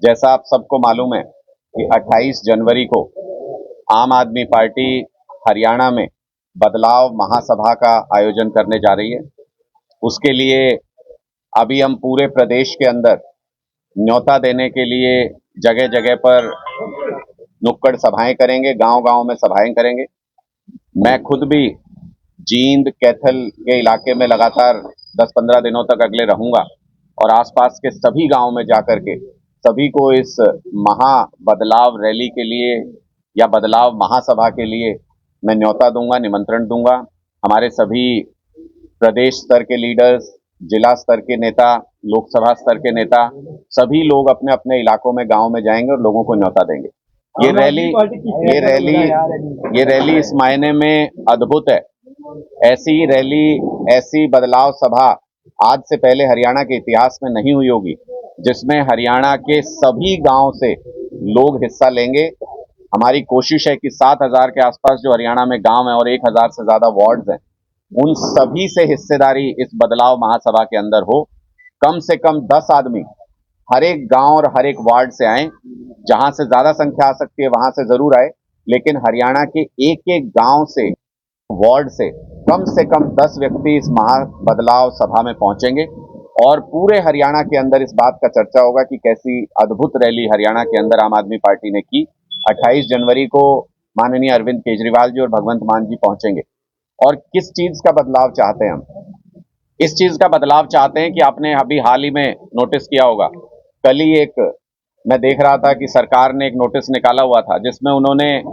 जैसा आप सबको मालूम है कि 28 जनवरी को आम आदमी पार्टी हरियाणा में बदलाव महासभा का आयोजन करने जा रही है। उसके लिए अभी हम पूरे प्रदेश के अंदर न्योता देने के लिए जगह जगह पर नुक्कड़ सभाएं करेंगे, गांव-गांव में सभाएं करेंगे। मैं खुद भी जींद, कैथल के इलाके में लगातार 10-15 दिनों तक अगले रहूंगा और आसपास के सभी गांव में जाकर के सभी को इस महा बदलाव रैली के लिए या बदलाव महासभा के लिए मैं न्योता दूंगा, निमंत्रण दूंगा। हमारे सभी प्रदेश स्तर के लीडर्स, जिला स्तर के नेता, लोकसभा स्तर के नेता, सभी लोग अपने अपने इलाकों में, गांव में जाएंगे और लोगों को न्योता देंगे। ये रैली इस मायने में अद्भुत है। ऐसी रैली, ऐसी बदलाव सभा आज से पहले हरियाणा के इतिहास में नहीं हुई होगी, जिसमें हरियाणा के सभी गांव से लोग हिस्सा लेंगे। हमारी कोशिश है कि 7,000 के आसपास जो हरियाणा में गांव हैं और 1,000 से ज्यादा वार्ड्स हैं, उन सभी से हिस्सेदारी इस बदलाव महासभा के अंदर हो। कम से कम 10 आदमी हर एक गांव और हर एक वार्ड से आए। जहां से ज्यादा संख्या आ सकती है वहां से जरूर आए, लेकिन हरियाणा के एक एक गांव से, वार्ड से कम 10 व्यक्ति इस महा बदलाव सभा में पहुंचेंगे और पूरे हरियाणा के अंदर इस बात का चर्चा होगा कि कैसी अद्भुत रैली हरियाणा के अंदर आम आदमी पार्टी ने की। 28 जनवरी को माननीय अरविंद केजरीवाल जी और भगवंत मान जी पहुंचेंगे। और किस चीज का बदलाव चाहते हैं हम? इस चीज का बदलाव चाहते हैं कि आपने अभी हाल ही में नोटिस किया होगा, कल ही एक मैं देख रहा था कि सरकार ने एक नोटिस निकाला हुआ था जिसमें उन्होंने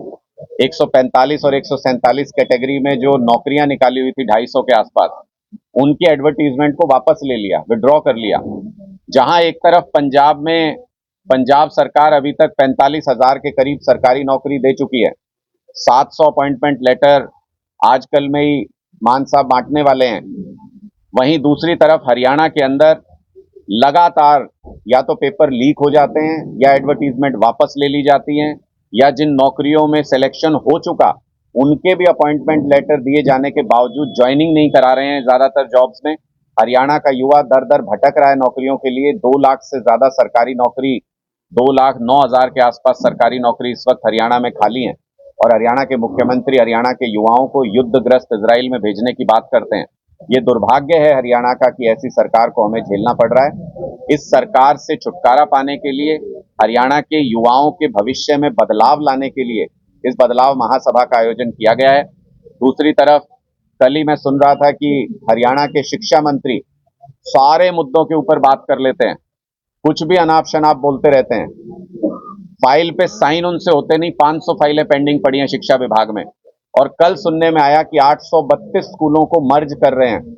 145 और 147 कैटेगरी में जो नौकरियां निकाली हुई थी 250 के आसपास, उनकी एडवर्टीजमेंट को वापस ले लिया, विड्रॉ कर लिया। जहां एक तरफ पंजाब में पंजाब सरकार अभी तक 45,000 के करीब सरकारी नौकरी दे चुकी है, 700 अपॉइंटमेंट लेटर आजकल में ही मान साहब बांटने वाले हैं। वहीं दूसरी तरफ हरियाणा के अंदर लगातार या तो पेपर लीक हो जाते हैं या एडवर्टीजमेंट वापस ले ली जाती हैं, या जिन नौकरियों में सिलेक्शन हो चुका उनके भी अपॉइंटमेंट लेटर दिए जाने के बावजूद ज्वाइनिंग नहीं करा रहे हैं ज्यादातर जॉब्स में। हरियाणा का युवा दर दर भटक रहा है नौकरियों के लिए। 2 लाख से ज्यादा सरकारी नौकरी, 2,09,000 के आसपास सरकारी नौकरी इस वक्त हरियाणा में खाली है। और हरियाणा के मुख्यमंत्री हरियाणा के युवाओं को युद्धग्रस्त इजराइल में भेजने की बात करते हैं। ये दुर्भाग्य है हरियाणा का कि ऐसी सरकार को हमें झेलना पड़ रहा है। इस सरकार से छुटकारा पाने के लिए, हरियाणा के युवाओं के भविष्य में बदलाव लाने के लिए इस बदलाव महासभा का आयोजन किया गया है। दूसरी तरफ कल ही मैं सुन रहा था कि हरियाणा के शिक्षा मंत्री सारे मुद्दों के ऊपर बात कर लेते हैं, कुछ भी अनाप शनाप बोलते रहते हैं। फाइल पे साइन उनसे होते नहीं, 500 फाइलें पेंडिंग पड़ी हैं शिक्षा विभाग में। और कल सुनने में आया कि 832 स्कूलों को मर्ज कर रहे हैं।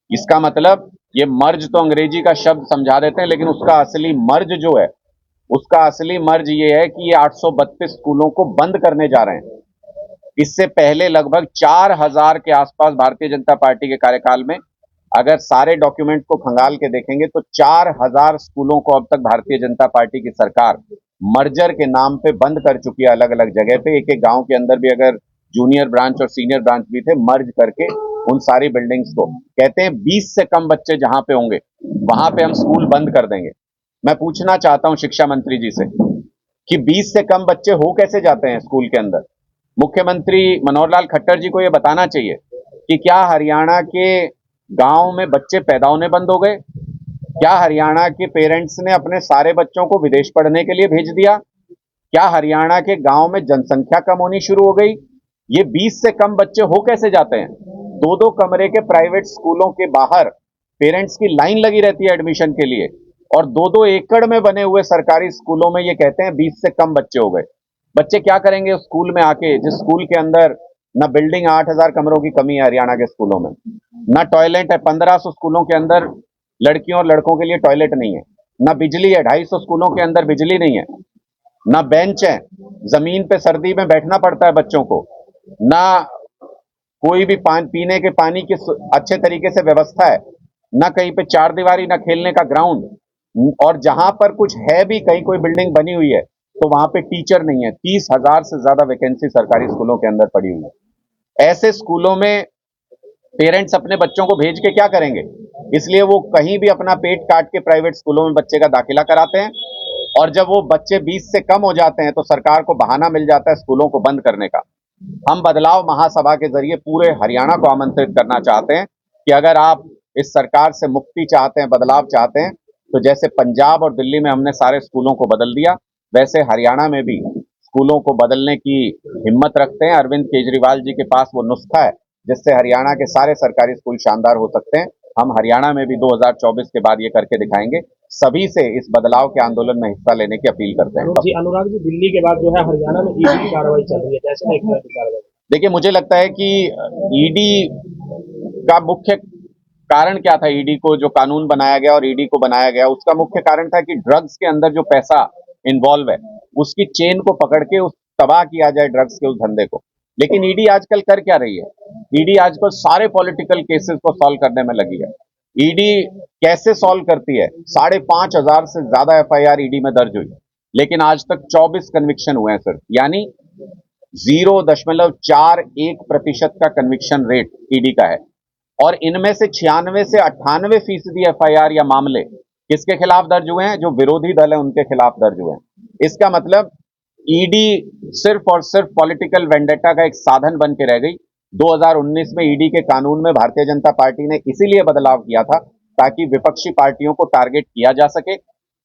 इसका मतलब, ये मर्ज तो अंग्रेजी का शब्द समझा देते हैं, लेकिन उसका असली मर्ज जो है, उसका असली मर्ज ये है कि ये 832 स्कूलों को बंद करने जा रहे हैं। इससे पहले लगभग 4,000 के आसपास भारतीय जनता पार्टी के कार्यकाल में, अगर सारे डॉक्यूमेंट को खंगाल के देखेंगे तो 4,000 स्कूलों को अब तक भारतीय जनता पार्टी की सरकार मर्जर के नाम पे बंद कर चुकी है। अलग अलग जगह पे, एक एक गांव के अंदर भी अगर जूनियर ब्रांच और सीनियर ब्रांच भी थे, मर्ज करके उन सारी बिल्डिंग्स को, कहते हैं 20 से कम बच्चे जहां पे होंगे वहां पे हम स्कूल बंद कर देंगे। मैं पूछना चाहता हूं शिक्षा मंत्री जी से कि 20 से कम बच्चे हो कैसे जाते हैं स्कूल के अंदर? मुख्यमंत्री मनोहर लाल खट्टर जी को यह बताना चाहिए कि क्या हरियाणा के गांव में बच्चे पैदा होने बंद हो गए? क्या हरियाणा के पेरेंट्स ने अपने सारे बच्चों को विदेश पढ़ने के लिए भेज दिया? क्या हरियाणा के गांव में जनसंख्या कम होनी शुरू हो गई? ये 20 से कम बच्चे हो कैसे जाते हैं? 2-2 कमरे के प्राइवेट स्कूलों के बाहर पेरेंट्स की लाइन लगी रहती है एडमिशन के लिए, और 2-2 एकड़ में बने हुए सरकारी स्कूलों में ये कहते हैं 20 से कम बच्चे हो गए। बच्चे क्या करेंगे उस स्कूल में आके, जिस स्कूल के अंदर न बिल्डिंग, 8,000 कमरों की कमी है हरियाणा के स्कूलों में, न टॉयलेट है, 1,500 स्कूलों के अंदर लड़कियों और लड़कों के लिए टॉयलेट नहीं है, न बिजली है, 250 स्कूलों के अंदर बिजली नहीं है, न बेंच है, जमीन पे सर्दी में बैठना पड़ता है बच्चों को, ना कोई भी पीने के पानी की अच्छे तरीके से व्यवस्था है, ना कहीं पे चार दीवारी, ना खेलने का ग्राउंड। और जहां पर कुछ है भी, कहीं कोई बिल्डिंग बनी हुई है तो वहां पे टीचर नहीं है। 30,000 से ज्यादा वैकेंसी सरकारी स्कूलों के अंदर पड़ी हुई है। ऐसे स्कूलों में पेरेंट्स अपने बच्चों को भेज के क्या करेंगे? इसलिए वो कहीं भी अपना पेट काट के प्राइवेट स्कूलों में बच्चे का दाखिला कराते हैं। और जब वो बच्चे 20 से कम हो जाते हैं तो सरकार को बहाना मिल जाता है स्कूलों को बंद करने का। हम बदलाव महासभा के जरिए पूरे हरियाणा को आमंत्रित करना चाहते हैं कि अगर आप इस सरकार से मुक्ति चाहते हैं, बदलाव चाहते हैं, तो जैसे पंजाब और दिल्ली में हमने सारे स्कूलों को बदल दिया, वैसे हरियाणा में भी स्कूलों को बदलने की हिम्मत रखते हैं। अरविंद केजरीवाल जी के पास वो नुस्खा है जिससे हरियाणा के सारे सरकारी स्कूल शानदार हो सकते हैं। हम हरियाणा में भी 2024 के बाद ये करके दिखाएंगे। सभी से इस बदलाव के आंदोलन में हिस्सा लेने की अपील करते हैं। अनुराग जी, दिल्ली के बाद जो है हरियाणा में ईडी की कार्रवाई चल रही है, कैसे देखते हैं कार्रवाई? देखिए, मुझे लगता है कि ईडी का मुख्य कारण क्या था। ईडी को जो कानून बनाया गया और ईडी को बनाया गया, उसका मुख्य कारण था कि ड्रग्स के अंदर जो पैसा इन्वॉल्व है उसकी चेन को पकड़ के उस तबाह किया जाए ड्रग्स के उस धंधे को। लेकिन ईडी आजकल कर क्या रही है? ईडी आजकल सारे पॉलिटिकल केसेस को सॉल्व करने में लगी है। ईडी कैसे सॉल्व करती है? 5,500 से ज्यादा एफआईआर ईडी में दर्ज हुई, लेकिन आज तक 24 कन्विक्शन हुए हैं सिर्फ, यानी 0.41% का कन्विक्शन रेट ईडी का है। और इनमें से 96 से 98% एफआईआर या मामले किसके खिलाफ दर्ज हुए हैं? जो विरोधी दल है उनके खिलाफ दर्ज हुए हैं। इसका मतलब ईडी सिर्फ और सिर्फ पॉलिटिकल वेंडेटा का एक साधन बन के रह गई। 2019 में ईडी के कानून में भारतीय जनता पार्टी ने इसीलिए बदलाव किया था ताकि विपक्षी पार्टियों को टारगेट किया जा सके।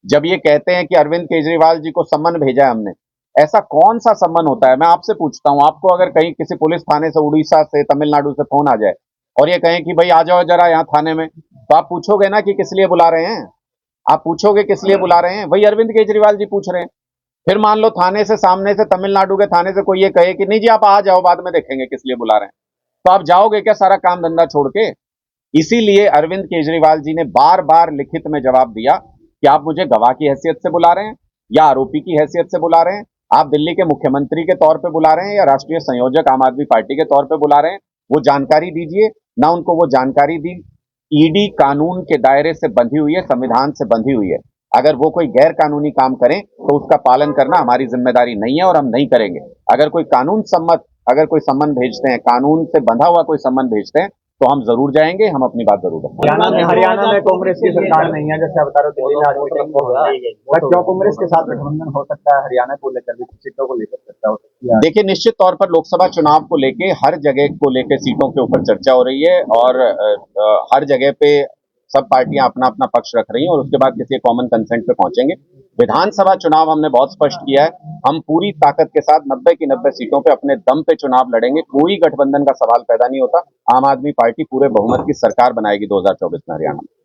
जब ये कहते हैं कि अरविंद केजरीवाल जी को सम्मन भेजा है हमने, ऐसा कौन सा सम्मन होता है? मैं आपसे पूछता हूं, आपको अगर कहीं किसी पुलिस थाने से, उड़ीसा से, तमिलनाडु से फोन आ जाए और ये कहें कि भाई आ जाओ जरा यहाँ थाने में, तो आप पूछोगे ना कि किस लिए बुला रहे हैं? आप पूछोगे किस लिए बुला रहे हैं? वही अरविंद केजरीवाल जी पूछ रहे हैं। फिर मान लो थाने से, सामने से, तमिलनाडु के थाने से कोई ये कहे कि नहीं जी आप आ जाओ, बाद में देखेंगे किस लिए बुला रहे हैं, तो आप जाओगे क्या सारा काम धंधा छोड़ के? इसीलिए अरविंद केजरीवाल जी ने बार बार लिखित में जवाब दिया कि आप मुझे गवाह की हैसियत से बुला रहे हैं या आरोपी की हैसियत से बुला रहे हैं, आप दिल्ली के मुख्यमंत्री के तौर पे बुला रहे हैं या राष्ट्रीय संयोजक आम आदमी पार्टी के तौर पे बुला रहे हैं, वो जानकारी दीजिए। ना उनको वो जानकारी दी। ईडी कानून के दायरे से बंधी हुई है, संविधान से बंधी हुई है। अगर वो कोई गैर कानूनी काम करें तो उसका पालन करना हमारी जिम्मेदारी नहीं है और हम नहीं करेंगे। अगर कोई कानून सम्मत, अगर कोई सम्मन भेजते हैं, कानून से बंधा हुआ कोई सम्मन भेजते हैं, तो हम जरूर जाएंगे, हम अपनी बात जरूर रखेंगे। हरियाणा में कांग्रेस की सरकार नहीं है, जैसे आप बता रहे हो, दिल्ली में आज मीटिंग हो रही है, बट जो कांग्रेस के साथ गठबंधन हो सकता है हरियाणा को लेकर भी, सीटों को लेकर चर्चा हो सकती है। देखिए, निश्चित तौर पर लोकसभा चुनाव को लेके हर जगह को लेके सीटों के ऊपर चर्चा हो रही है और हर जगह पे सब पार्टियां अपना अपना पक्ष रख रही हैं और उसके बाद किसी कॉमन कंसेंट पे पहुंचेंगे। विधानसभा चुनाव हमने बहुत स्पष्ट किया है, हम पूरी ताकत के साथ 90 की 90 सीटों पे अपने दम पे चुनाव लड़ेंगे। कोई गठबंधन का सवाल पैदा नहीं होता। आम आदमी पार्टी पूरे बहुमत की सरकार बनाएगी 2024 में हरियाणा में।